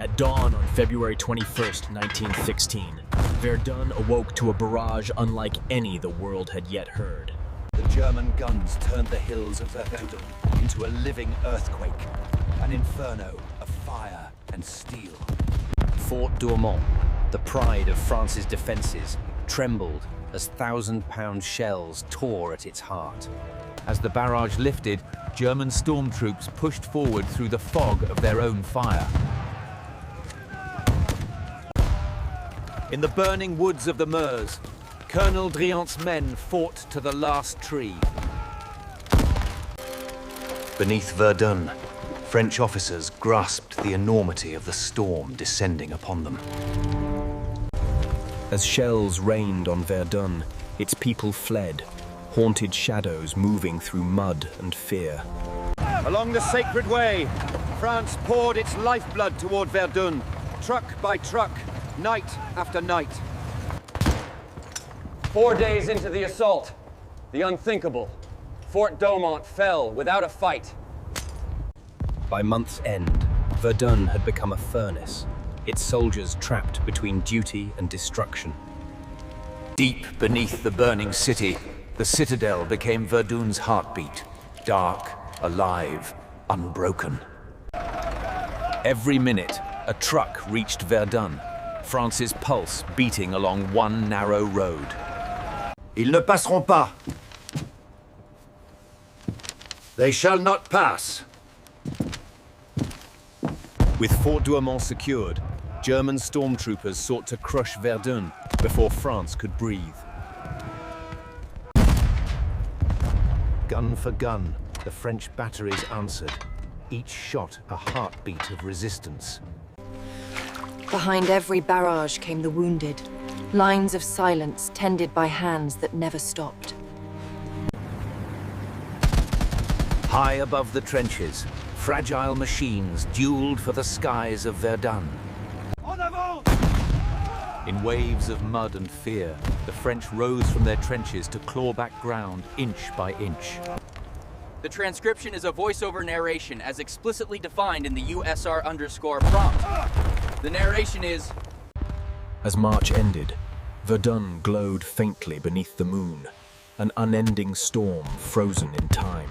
At dawn on February 21st, 1916, Verdun awoke to a barrage unlike any the world had yet heard. The German guns turned the hills of Verdun into a living earthquake, an inferno of fire and steel. Fort Douaumont, the pride of France's defenses, trembled as 1,000-pound shells tore at its heart. As the barrage lifted, German stormtroops pushed forward through the fog of their own fire. In the burning woods of the Meuse, Colonel Driant's men fought to the last tree. Beneath Verdun, French officers grasped the enormity of the storm descending upon them. As shells rained on Verdun, its people fled, haunted shadows moving through mud and fear. Along the sacred way, France poured its lifeblood toward Verdun, truck by truck, night after night. 4 days into the assault, the unthinkable, Fort Douaumont fell without a fight. By month's end, Verdun had become a furnace, its soldiers trapped between duty and destruction. Deep beneath the burning city, the citadel became Verdun's heartbeat, dark, alive, unbroken. Every minute, a truck reached Verdun, France's pulse beating along one narrow road. Ils ne passeront pas. They shall not pass. With Fort Douaumont secured, German stormtroopers sought to crush Verdun before France could breathe. Gun for gun, the French batteries answered, each shot a heartbeat of resistance. Behind every barrage came the wounded, lines of silence tended by hands that never stopped. High above the trenches, fragile machines dueled for the skies of Verdun. In waves of mud and fear, the French rose from their trenches to claw back ground inch by inch. The transcription is a voiceover narration as explicitly defined in the USR_prompt. The narration is... As March ended, Verdun glowed faintly beneath the moon, an unending storm frozen in time.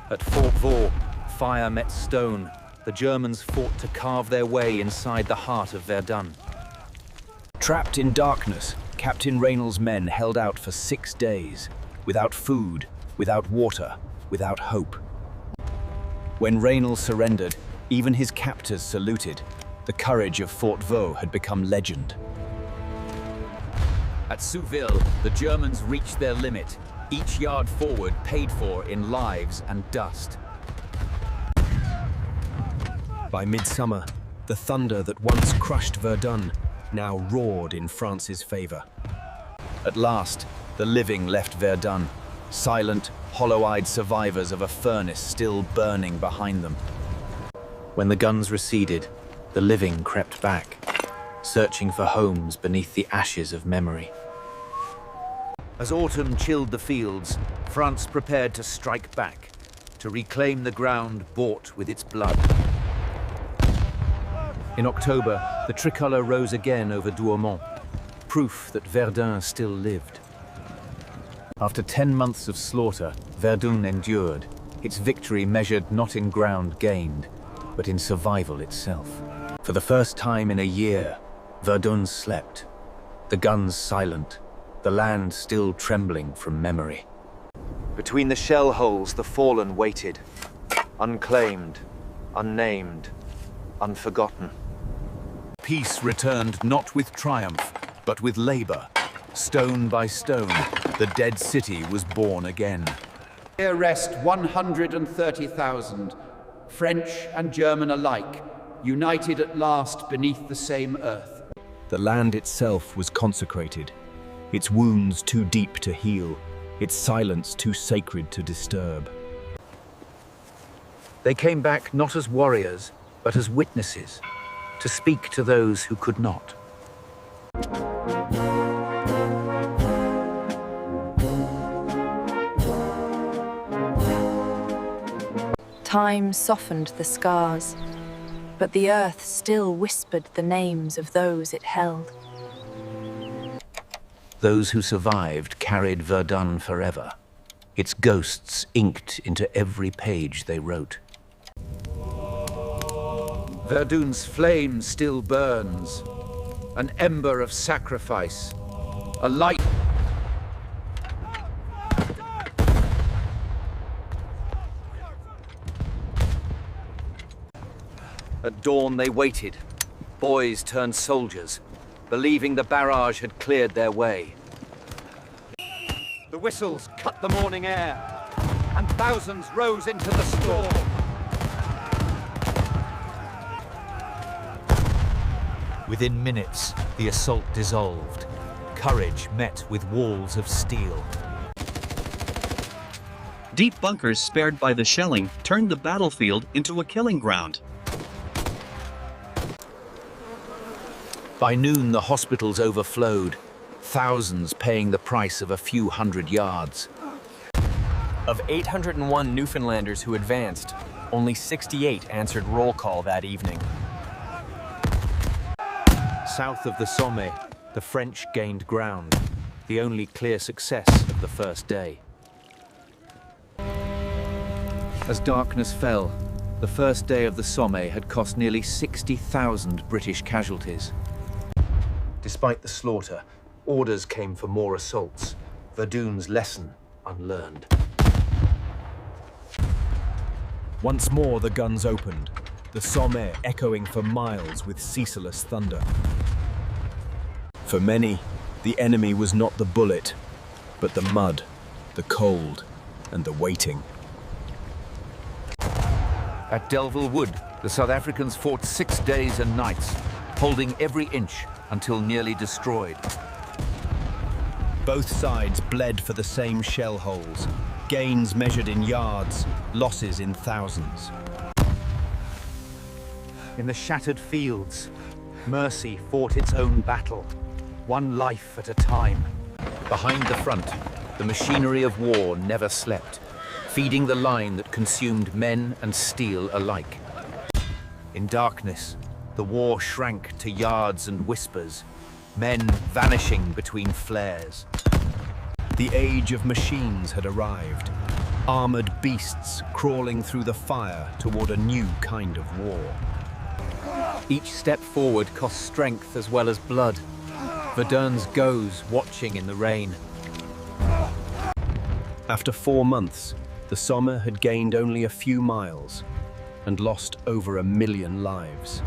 At Fort Vaux, fire met stone. The Germans fought to carve their way inside the heart of Verdun. Trapped in darkness, Captain Raynal's men held out for 6 days, without food, without water, without hope. When Raynal surrendered, even his captors saluted. The courage of Fort Vaux had become legend. At Souville, the Germans reached their limit, each yard forward paid for in lives and dust. By midsummer, the thunder that once crushed Verdun now roared in France's favor. At last, the living left Verdun, silent, hollow-eyed survivors of a furnace still burning behind them. When the guns receded, the living crept back, searching for homes beneath the ashes of memory. As autumn chilled the fields, France prepared to strike back, to reclaim the ground bought with its blood. In October, the tricolour rose again over Douaumont, proof that Verdun still lived. After 10 months of slaughter, Verdun endured, its victory measured not in ground gained, but in survival itself. For the first time in a year, Verdun slept, the guns silent, the land still trembling from memory. Between the shell holes, the fallen waited, unclaimed, unnamed, unforgotten. Peace returned not with triumph, but with labor. Stone by stone, the dead city was born again. Here rest 130,000, French and German alike, united at last beneath the same earth. The land itself was consecrated, its wounds too deep to heal, its silence too sacred to disturb. They came back not as warriors, but as witnesses, to speak to those who could not. Time softened the scars. But the earth still whispered the names of those it held. Those who survived carried Verdun forever, its ghosts inked into every page they wrote. Verdun's flame still burns, an ember of sacrifice, a light. At dawn they waited. Boys turned soldiers, believing the barrage had cleared their way. The whistles cut the morning air, and thousands rose into the storm. Within minutes, the assault dissolved. Courage met with walls of steel. Deep bunkers spared by the shelling turned the battlefield into a killing ground. By noon, the hospitals overflowed, thousands paying the price of a few hundred yards. Of 801 Newfoundlanders who advanced, only 68 answered roll call that evening. South of the Somme, the French gained ground, the only clear success of the first day. As darkness fell, the first day of the Somme had cost nearly 60,000 British casualties. Despite the slaughter, orders came for more assaults, Verdun's lesson unlearned. Once more the guns opened, the Somme echoing for miles with ceaseless thunder. For many, the enemy was not the bullet, but the mud, the cold, and the waiting. At Delville Wood, the South Africans fought 6 days and nights, holding every inch until nearly destroyed. Both sides bled for the same shell holes, gains measured in yards, losses in thousands. In the shattered fields, mercy fought its own battle, one life at a time. Behind the front, the machinery of war never slept, feeding the line that consumed men and steel alike. In darkness, the war shrank to yards and whispers, men vanishing between flares. The age of machines had arrived, armored beasts crawling through the fire toward a new kind of war. Each step forward cost strength as well as blood. Verdun's goes watching in the rain. After 4 months, the Somme had gained only a few miles and lost over 1 million lives.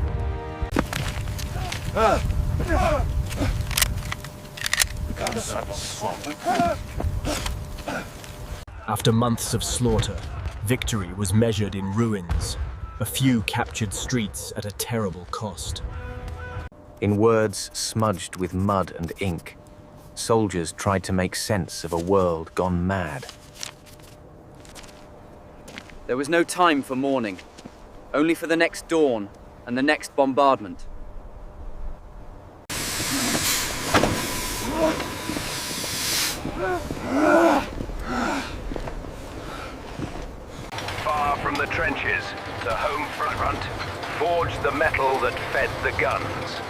After months of slaughter, victory was measured in ruins, a few captured streets at a terrible cost. In words smudged with mud and ink, soldiers tried to make sense of a world gone mad. There was no time for mourning, only for the next dawn and the next bombardment. Far from the trenches, the home front forged the metal that fed the guns.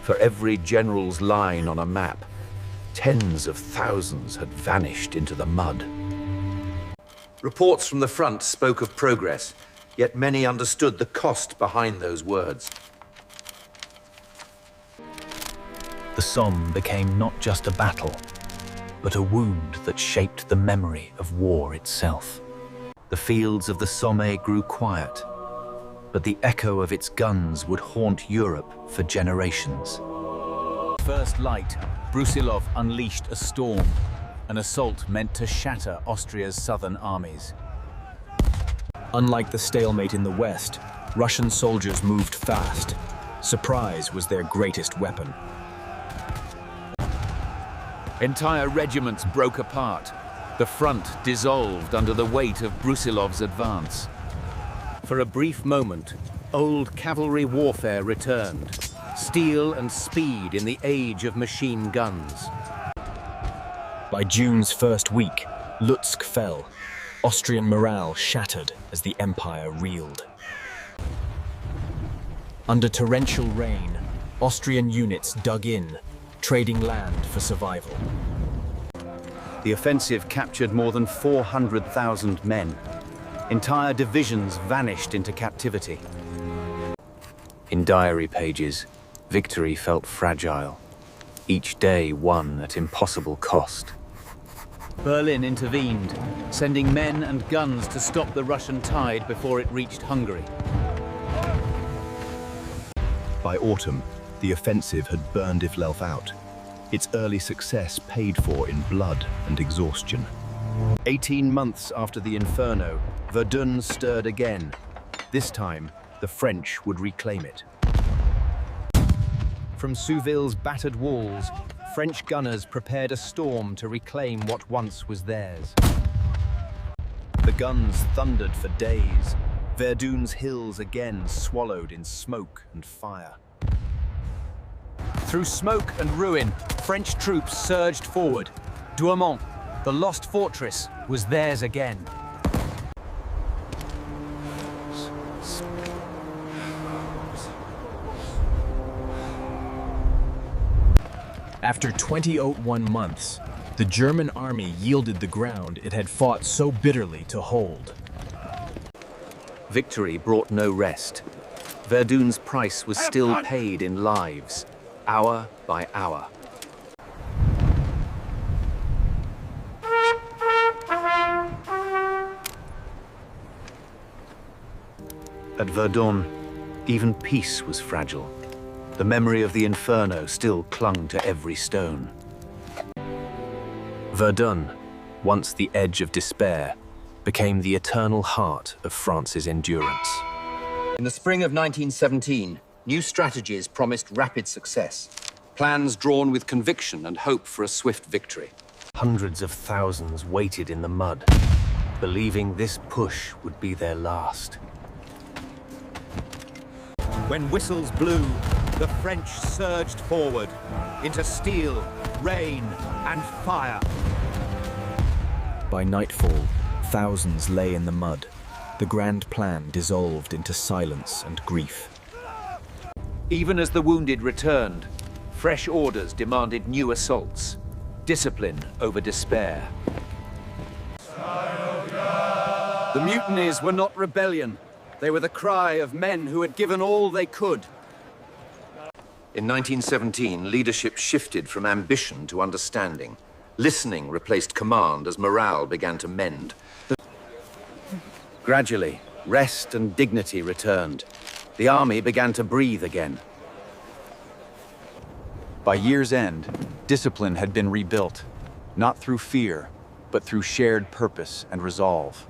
For every general's line on a map, tens of thousands had vanished into the mud. Reports from the front spoke of progress, yet many understood the cost behind those words. The Somme became not just a battle, but a wound that shaped the memory of war itself. The fields of the Somme grew quiet, but the echo of its guns would haunt Europe for generations. First light, Brusilov unleashed a storm, an assault meant to shatter Austria's southern armies. Unlike the stalemate in the west, Russian soldiers moved fast. Surprise was their greatest weapon. Entire regiments broke apart. The front dissolved under the weight of Brusilov's advance. For a brief moment, old cavalry warfare returned. Steel and speed in the age of machine guns. By June's first week, Lutsk fell. Austrian morale shattered as the empire reeled. Under torrential rain, Austrian units dug in, trading land for survival. The offensive captured more than 400,000 men. Entire divisions vanished into captivity. In diary pages, victory felt fragile. Each day won at impossible cost. Berlin intervened, sending men and guns to stop the Russian tide before it reached Hungary. By autumn, the offensive had burned Iflelf out. Its early success paid for in blood and exhaustion. 18 months after the Inferno, Verdun stirred again. This time, the French would reclaim it. From Souville's battered walls, French gunners prepared a storm to reclaim what once was theirs. The guns thundered for days. Verdun's hills again swallowed in smoke and fire. Through smoke and ruin, French troops surged forward. Douaumont, the lost fortress, was theirs again. After 2001 months, the German army yielded the ground it had fought so bitterly to hold. Victory brought no rest. Verdun's price was still paid in lives, hour by hour. At Verdun, even peace was fragile. The memory of the Inferno still clung to every stone. Verdun, once the edge of despair, became the eternal heart of France's endurance. In the spring of 1917, new strategies promised rapid success. Plans drawn with conviction and hope for a swift victory. Hundreds of thousands waited in the mud, believing this push would be their last. When whistles blew, the French surged forward into steel, rain, and fire. By nightfall, thousands lay in the mud. The grand plan dissolved into silence and grief. Even as the wounded returned, fresh orders demanded new assaults. Discipline over despair. The mutinies were not rebellion. They were the cry of men who had given all they could. In 1917, leadership shifted from ambition to understanding. Listening replaced command as morale began to mend. Gradually, rest and dignity returned. The army began to breathe again. By year's end, discipline had been rebuilt, not through fear, but through shared purpose and resolve.